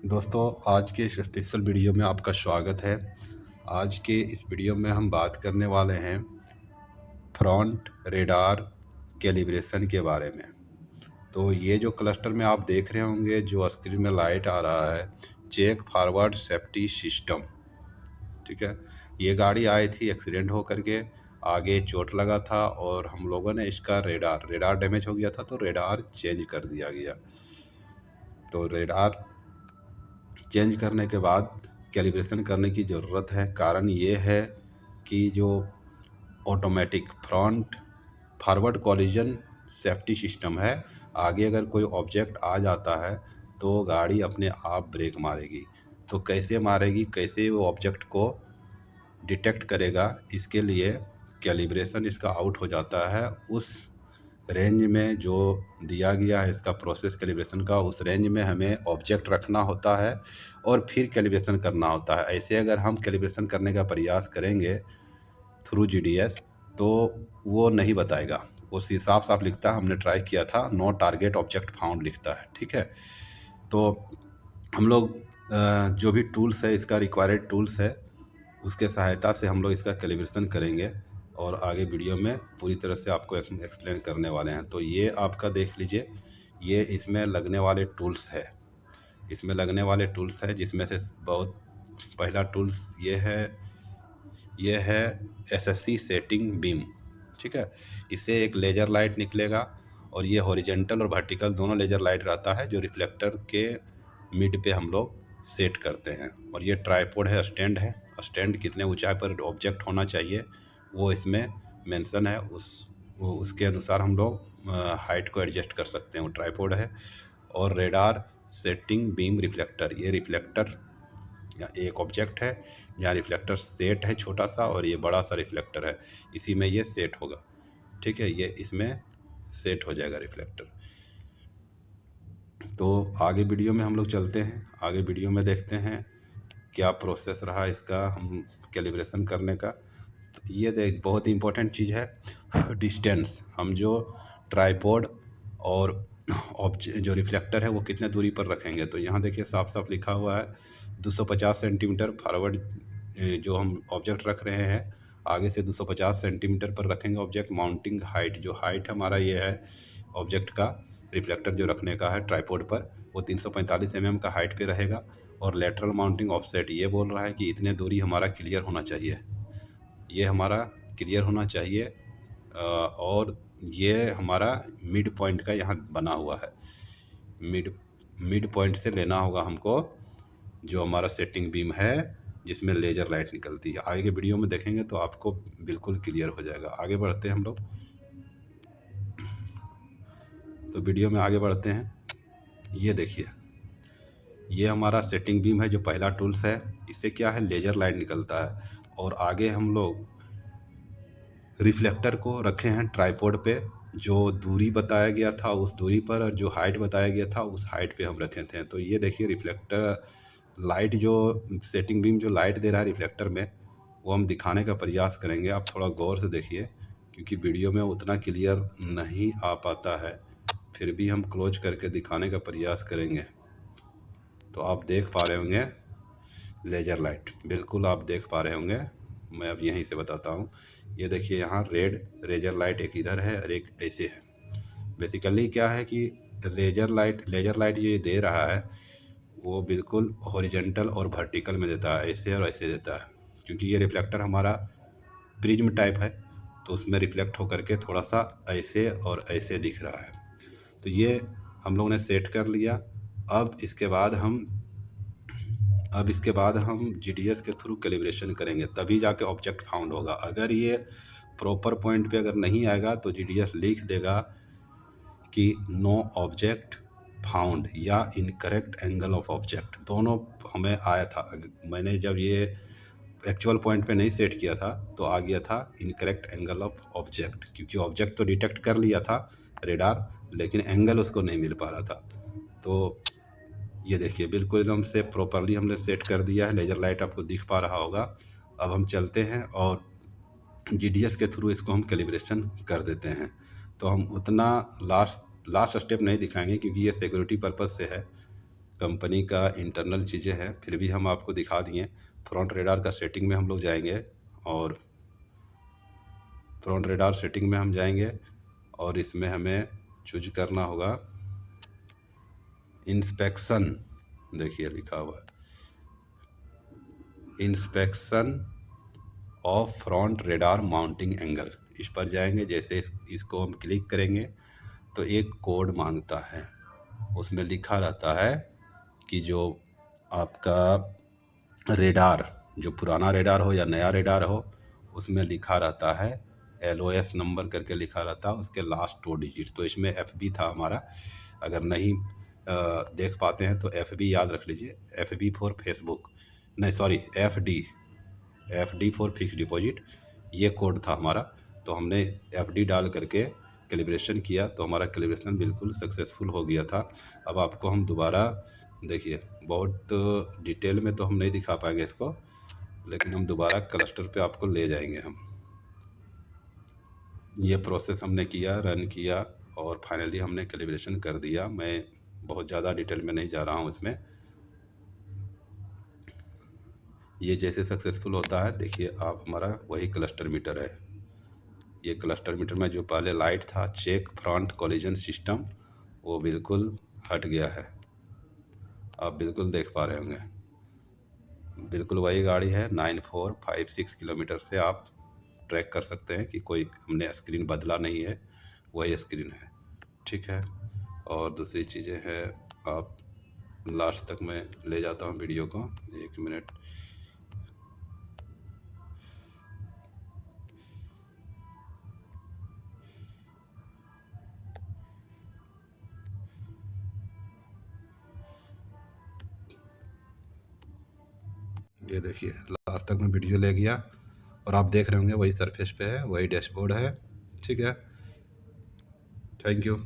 दोस्तों, आज के इस स्पेशल वीडियो में आपका स्वागत है। आज के इस वीडियो में हम बात करने वाले हैं फ्रंट रेडार कैलिब्रेशन के बारे में। तो ये जो क्लस्टर में आप देख रहे होंगे, जो स्क्रीन में लाइट आ रहा है, चेक फॉरवर्ड सेफ्टी सिस्टम, ठीक है। ये गाड़ी आई थी एक्सीडेंट हो करके, आगे चोट लगा था और हम लोगों ने इसका रेडार डैमेज हो गया था, तो रेडार चेंज कर दिया गया। तो रेडार चेंज करने के बाद कैलिब्रेशन करने की ज़रूरत है। कारण ये है कि जो automatic front forward collision safety system है, आगे अगर कोई ऑब्जेक्ट आ जाता है तो गाड़ी अपने आप ब्रेक मारेगी। तो कैसे मारेगी, कैसे वो ऑब्जेक्ट को डिटेक्ट करेगा, इसके लिए कैलिब्रेशन इसका आउट हो जाता है। उस रेंज में जो दिया गया है इसका प्रोसेस कैलिब्रेशन का, उस रेंज में हमें ऑब्जेक्ट रखना होता है और फिर कैलिब्रेशन करना होता है। ऐसे अगर हम कैलिब्रेशन करने का प्रयास करेंगे थ्रू जीडीएस तो वो नहीं बताएगा। वो साफ साफ लिखता है, हमने ट्राई किया था, नो टारगेट ऑब्जेक्ट फाउंड लिखता है, ठीक है। तो हम लोग जो भी टूल्स है, इसका रिक्वायर्ड टूल्स है, उसके सहायता से हम लोग इसका कैलिब्रेशन करेंगे और आगे वीडियो में पूरी तरह से आपको एक्सप्लेन करने वाले हैं। तो ये आपका देख लीजिए, ये इसमें लगने वाले टूल्स है। इसमें लगने वाले टूल्स है जिसमें से बहुत पहला टूल्स ये है एसएससी सेटिंग बीम, ठीक है। इससे एक लेज़र लाइट निकलेगा और ये हॉरिजेंटल और वर्टिकल दोनों लेज़र लाइट रहता है, जो रिफ्लेक्टर के मिड पे हम लोग सेट करते हैं। और ये ट्राइपॉड है, स्टैंड है। स्टैंड कितने ऊंचाई पर ऑब्जेक्ट होना चाहिए वो इसमें मेंशन है, उसके अनुसार हम लोग हाइट को एडजस्ट कर सकते हैं। वो ट्राइपॉड है। और रेडार सेटिंग बीम रिफ्लेक्टर, ये रिफ्लेक्टर या एक ऑब्जेक्ट है जहाँ रिफ्लेक्टर सेट है छोटा सा, और ये बड़ा सा रिफ्लेक्टर है, इसी में ये सेट होगा, ठीक है। ये इसमें सेट हो जाएगा रिफ्लेक्टर। तो आगे वीडियो में हम लोग चलते हैं, आगे वीडियो में देखते हैं क्या प्रोसेस रहा इसका हम कैलिब्रेशन करने का। तो ये देख, बहुत ही इम्पोर्टेंट चीज़ है डिस्टेंस। हम जो ट्राइपॉड और जो रिफ्लेक्टर है वो कितने दूरी पर रखेंगे, तो यहाँ देखिए साफ साफ लिखा हुआ है 250 सेंटीमीटर फॉरवर्ड। जो हम ऑब्जेक्ट रख रहे हैं आगे से 250 सेंटीमीटर पर रखेंगे ऑब्जेक्ट। माउंटिंग हाइट, जो हाइट हमारा ये है ऑब्जेक्ट का, रिफ्लेक्टर जो रखने का है ट्राइपॉड पर, वो 345 का हाइट पे रहेगा। और लेटरल माउंटिंग ऑफसेट ये बोल रहा है कि इतने दूरी हमारा क्लियर होना चाहिए, ये हमारा क्लियर होना चाहिए। और ये हमारा मिड पॉइंट का यहाँ बना हुआ है, मिड मिड पॉइंट से लेना होगा हमको जो हमारा सेटिंग बीम है जिसमें लेज़र लाइट निकलती है। आगे के वीडियो में देखेंगे तो आपको बिल्कुल क्लियर हो जाएगा। आगे बढ़ते हैं हम लोग, तो वीडियो में आगे बढ़ते हैं। ये देखिए, ये हमारा सेटिंग बीम है जो पहला टूल्स है। इससे क्या है, लेज़र लाइट निकलता है। और आगे हम लोग रिफ्लेक्टर को रखे हैं ट्राइपॉड पे, जो दूरी बताया गया था उस दूरी पर, और जो हाइट बताया गया था उस हाइट पे हम रखे थे। तो ये देखिए रिफ्लेक्टर लाइट, जो सेटिंग बीम जो लाइट दे रहा है रिफ्लेक्टर में, वो हम दिखाने का प्रयास करेंगे। आप थोड़ा गौर से देखिए क्योंकि वीडियो में उतना क्लियर नहीं आ पाता है, फिर भी हम क्लोज करके दिखाने का प्रयास करेंगे। तो आप देख पा रहे होंगे लेज़र लाइट, बिल्कुल आप देख पा रहे होंगे। मैं अब यहीं से बताता हूँ। ये देखिए यहाँ रेड लेज़र लाइट एक इधर है और एक ऐसे है। बेसिकली क्या है कि लेज़र लाइट ये दे रहा है वो बिल्कुल हॉरिजेंटल और वर्टिकल में देता है, ऐसे और ऐसे देता है। क्योंकि ये रिफ्लेक्टर हमारा प्रिज्म टाइप है तो उसमें रिफ्लेक्ट होकर के थोड़ा सा ऐसे और ऐसे दिख रहा है। तो ये हम लोगों ने सेट कर लिया। अब इसके बाद हम जीडीएस के थ्रू कैलिब्रेशन करेंगे, तभी जाके ऑब्जेक्ट फाउंड होगा। अगर ये प्रॉपर पॉइंट पे अगर नहीं आएगा तो जीडीएस लिख देगा कि नो ऑब्जेक्ट फाउंड या इनकरेक्ट एंगल ऑफ ऑब्जेक्ट, दोनों हमें आया था। मैंने जब ये एक्चुअल पॉइंट पे नहीं सेट किया था तो आ गया था इनकरेक्ट एंगल ऑफ ऑब्जेक्ट, क्योंकि ऑब्जेक्ट तो डिटेक्ट कर लिया था रेडार, लेकिन एंगल उसको नहीं मिल पा रहा था। तो ये देखिए बिल्कुल एकदम से प्रॉपरली हमने सेट कर दिया है। लेज़र लाइट आपको दिख पा रहा होगा। अब हम चलते हैं और जीडीएस के थ्रू इसको हम कैलिब्रेशन कर देते हैं। तो हम उतना लास्ट स्टेप नहीं दिखाएंगे क्योंकि ये सिक्योरिटी पर्पज़ से है। कंपनी का इंटरनल चीज़ें हैं, फिर भी हम आपको दिखा दिए। फ्रंट रेडार का सेटिंग में हम लोग जाएंगे और फ्रंट रेडार सेटिंग में हम जाएंगे और इसमें हमें चूज करना होगा इंस्पेक्शन। देखिए लिखा हुआ है inspection of front radar mounting angle. इस पर जाएंगे, जैसे इसको हम क्लिक करेंगे तो एक कोड मांगता है। उसमें लिखा रहता है कि जो आपका रेडार, जो पुराना रेडार हो या नया रेडार हो, उसमें लिखा रहता है LOS नंबर करके लिखा रहता है, उसके लास्ट 2 डिजिट। तो इसमें FB था हमारा। अगर नहीं देख पाते हैं तो FB याद रख लीजिए। FB फॉर फेसबुक, नहीं sorry, FD for fix deposit, ये कोड था हमारा। तो हमने FD डाल करके कैलिब्रेशन किया तो हमारा कैलिब्रेशन बिल्कुल सक्सेसफुल हो गया था। अब आपको हम दोबारा देखिए, बहुत डिटेल में तो हम नहीं दिखा पाएंगे इसको, लेकिन हम दोबारा क्लस्टर पे आपको ले जाएंगे हम। ये प्रोसेस हमने किया, रन किया और फाइनली हमने कैलिब्रेशन कर दिया। मैं बहुत ज़्यादा डिटेल में नहीं जा रहा हूँ इसमें। ये जैसे सक्सेसफुल होता है, देखिए आप, हमारा वही क्लस्टर मीटर है। ये क्लस्टर मीटर में जो पहले लाइट था चेक फ्रंट कोलिजन सिस्टम, वो बिल्कुल हट गया है। आप बिल्कुल देख पा रहे होंगे, बिल्कुल वही गाड़ी है। 9456 किलोमीटर से आप ट्रैक कर सकते हैं कि कोई हमने स्क्रीन बदला नहीं है, वही स्क्रीन है। ठीक है, और दूसरी चीज़ें हैं, आप लास्ट तक मैं ले जाता हूँ वीडियो को, 1 मिनट। ये देखिए, लास्ट तक मैं वीडियो ले गया और आप देख रहे होंगे वही सरफेस पे है, वही डैशबोर्ड है। ठीक है, थैंक यू।